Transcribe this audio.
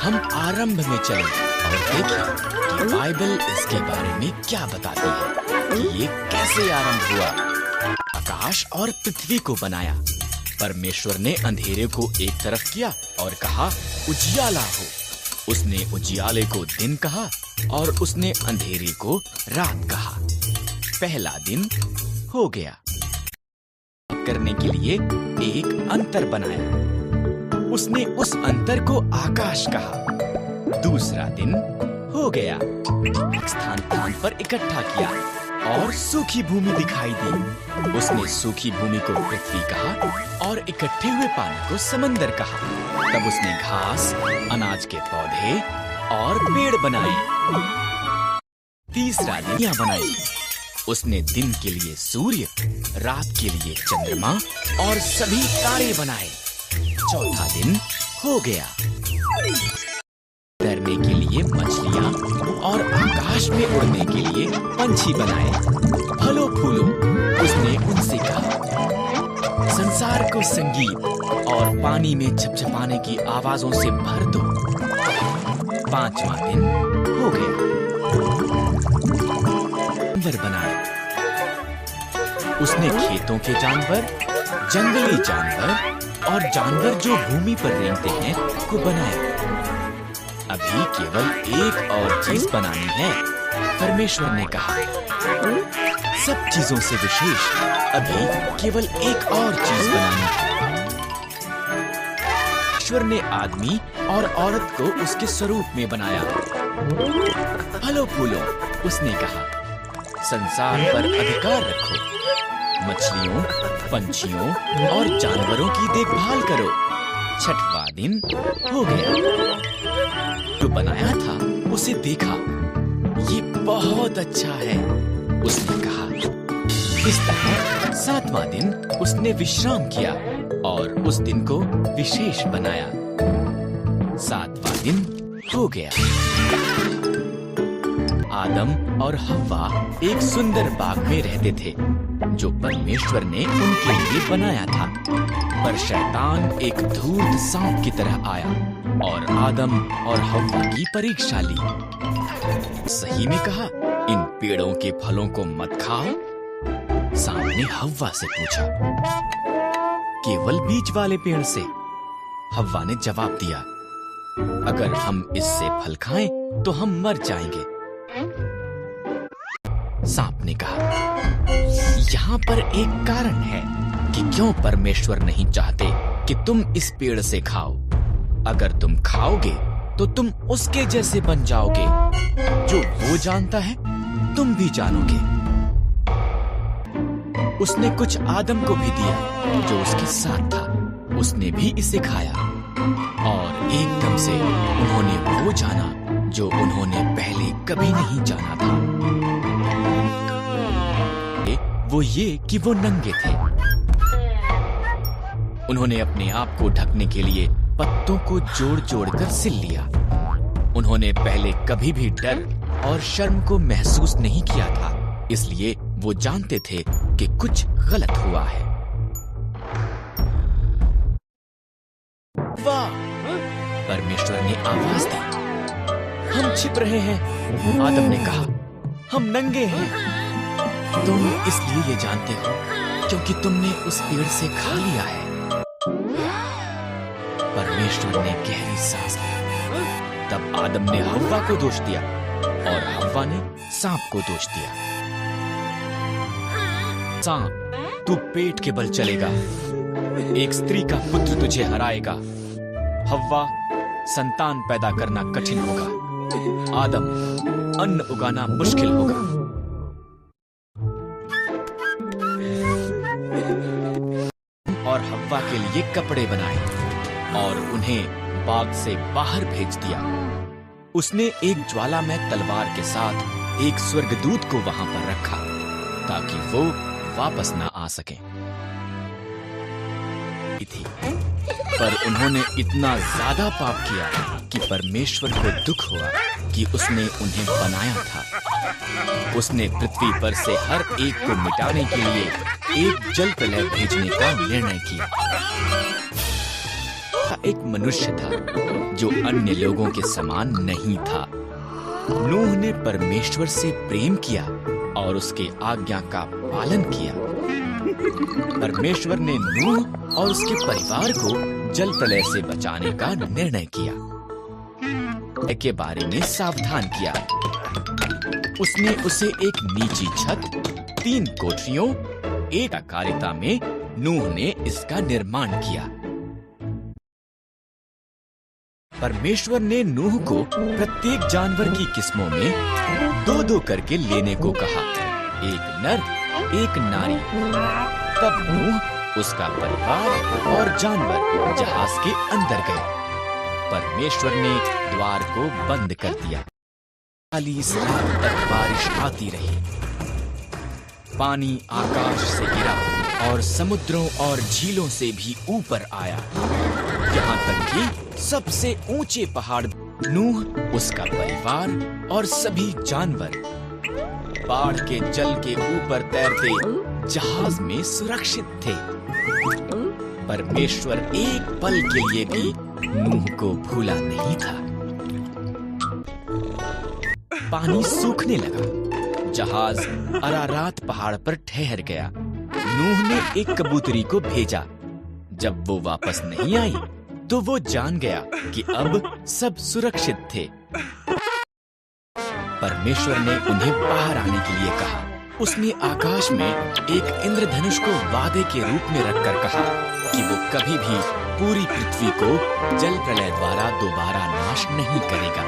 हम आरंभ में चलें और देखें कि बाइबल इसके बारे में क्या बताती है कि ये कैसे आरंभ हुआ। आकाश और पृथ्वी को बनाया। परमेश्वर ने अंधेरे को एक तरफ किया और कहा उजियाला हो। उसने उजियाले को दिन कहा और उसने अंधेरे को रात कहा। पहला दिन हो गया। करने के लिए एक अंतर बनाया। उसने उस अंतर को आकाश कहा। दूसरा दिन हो गया। स्थान पर इकट्ठा किया और सूखी भूमि दिखाई दी। उसने सूखी भूमि को पृथ्वी कहा और इकट्ठे हुए पानी को समंदर कहा। तब उसने घास, अनाज के पौधे और पेड़ बनाए। तीसरा दिन बनाई। उसने दिन के लिए सूर्य, रात के लिए चंद्रमा और सभी तारे बनाए। चौथा दिन हो गया। तैरने के लिए मछलियां और आकाश में उड़ने के लिए पंछी बनाए। फलों फूलों उसने उनसे कहा संसार को संगीत और पानी में झपझपाने की आवाजों से भर दो। पांचवा दिन हो गया। जानवर बनाए। उसने खेतों के जानवर, जंगली जानवर और जानवर जो भूमि पर रेंगते हैं को बनाया। अभी केवल एक और चीज बनानी है। परमेश्वर ने कहा सब चीजों से विशेष अभी केवल एक और चीज बनानी है। परमेश्वर ने आदमी और औरत को उसके स्वरूप में बनाया। फलों फूलों उसने कहा संसार पर अधिकार रखो। मछलियों, पंछियों और जानवरों की देखभाल करो। छठवां दिन हो गया। जो बनाया था उसे देखा, ये बहुत अच्छा है उसने कहा। इस तरह सातवां दिन उसने विश्राम किया और उस दिन को विशेष बनाया। सातवां दिन हो गया। आदम और हव्वा एक सुंदर बाग में रहते थे जो परमेश्वर ने उनके लिए बनाया था। पर शैतान एक धूर्त सांप की तरह आया और आदम और हव्वा की परीक्षा ली। सही में कहा इन पेड़ों के फलों को मत खाओ। सांप ने हव्वा से पूछा केवल बीज वाले पेड़ से। हव्वा ने जवाब दिया अगर हम इससे फल खाएं तो हम मर जाएंगे। सांप ने कहा यहाँ पर एक कारण है कि क्यों परमेश्वर नहीं चाहते कि तुम इस पेड़ से खाओ। अगर तुम खाओगे तो तुम उसके जैसे बन जाओगे। जो वो जानता है तुम भी जानोगे। उसने कुछ आदम को भी दिया जो उसके साथ था। उसने भी इसे खाया और एकदम से उन्होंने वो जाना जो उन्होंने पहले कभी नहीं जाना था। वो ये कि वो नंगे थे। उन्होंने अपने आप को ढकने के लिए पत्तों को जोड़ जोड़कर सिल लिया। उन्होंने पहले कभी भी डर और शर्म को महसूस नहीं किया था, इसलिए वो जानते थे कि कुछ गलत हुआ है। वाह! परमेश्वर ने आवाज दी। हम छिप रहे हैं। आदम ने कहा हम नंगे हैं। तुम इसलिए ये जानते हो क्योंकि तुमने उस पेड़ से खा लिया है। परमेश्वर ने गहरी सांस ली। तब आदम ने हव्वा को दोष दिया और हव्वा ने सांप को दोष दिया। सांप तू पेट के बल चलेगा। एक स्त्री का पुत्र तुझे हराएगा। हव्वा संतान पैदा करना कठिन होगा। आदम अन्न उगाना मुश्किल होगा। और हव्वा के लिए कपड़े बनाए और उन्हें बाग से बाहर भेज दिया। उसने एक ज्वालामय तलवार के साथ एक स्वर्गदूत को वहां पर रखा ताकि वो वापस ना आ सके। पर उन्होंने इतना ज्यादा पाप किया कि परमेश्वर को दुख हुआ कि उसने उन्हें बनाया था। उसने पृथ्वी पर से हर एक को मिटाने के लिए एक जल प्रलय भेजने का निर्णय किया। एक मनुष्य था जो अन्य लोगों के समान नहीं था। नूह ने परमेश्वर से प्रेम किया और उसके आज्ञा का पालन किया। परमेश्वर ने नूह और उसके परिवार को जल प्रलय से बचाने का निर्णय किया, के बारे में सावधान किया। उसने उसे एक नीची छत, 3 कोठरियों, एक आकारिता में नूह ने इसका निर्माण किया। परमेश्वर ने नूह को प्रत्येक जानवर की किस्मों में 2-2 करके लेने को कहा, एक नर, एक नारी। तब नूह, उसका परिवार और जानवर जहाज के अंदर गए। परमेश्वर ने द्वार को बंद कर दिया। 40 रात तक बारिश आती रही। पानी आकाश से गिरा और समुद्रों और झीलों से भी ऊपर आया, यहाँ तक कि सबसे ऊंचे पहाड़, नूह, उसका परिवार और सभी जानवर बाढ़ के जल के ऊपर तैरते जहाज में सुरक्षित थे। परमेश्वर एक पल के लिए भी नूह को भूला नहीं था। पानी सूखने लगा। जहाज अरारात पहाड़ पर ठहर गया। नूह ने एक कबूतरी को भेजा। जब वो वापस नहीं आई, तो वो जान गया कि अब सब सुरक्षित थे। परमेश्वर ने उन्हें बाहर आने के लिए कहा। उसने आकाश में एक इंद्रधनुष को वादे के रूप में रखकर कहा कि वो कभी भी पूरी पृथ्वी को जल प्रलय द्वारा दोबारा नाश नहीं करेगा।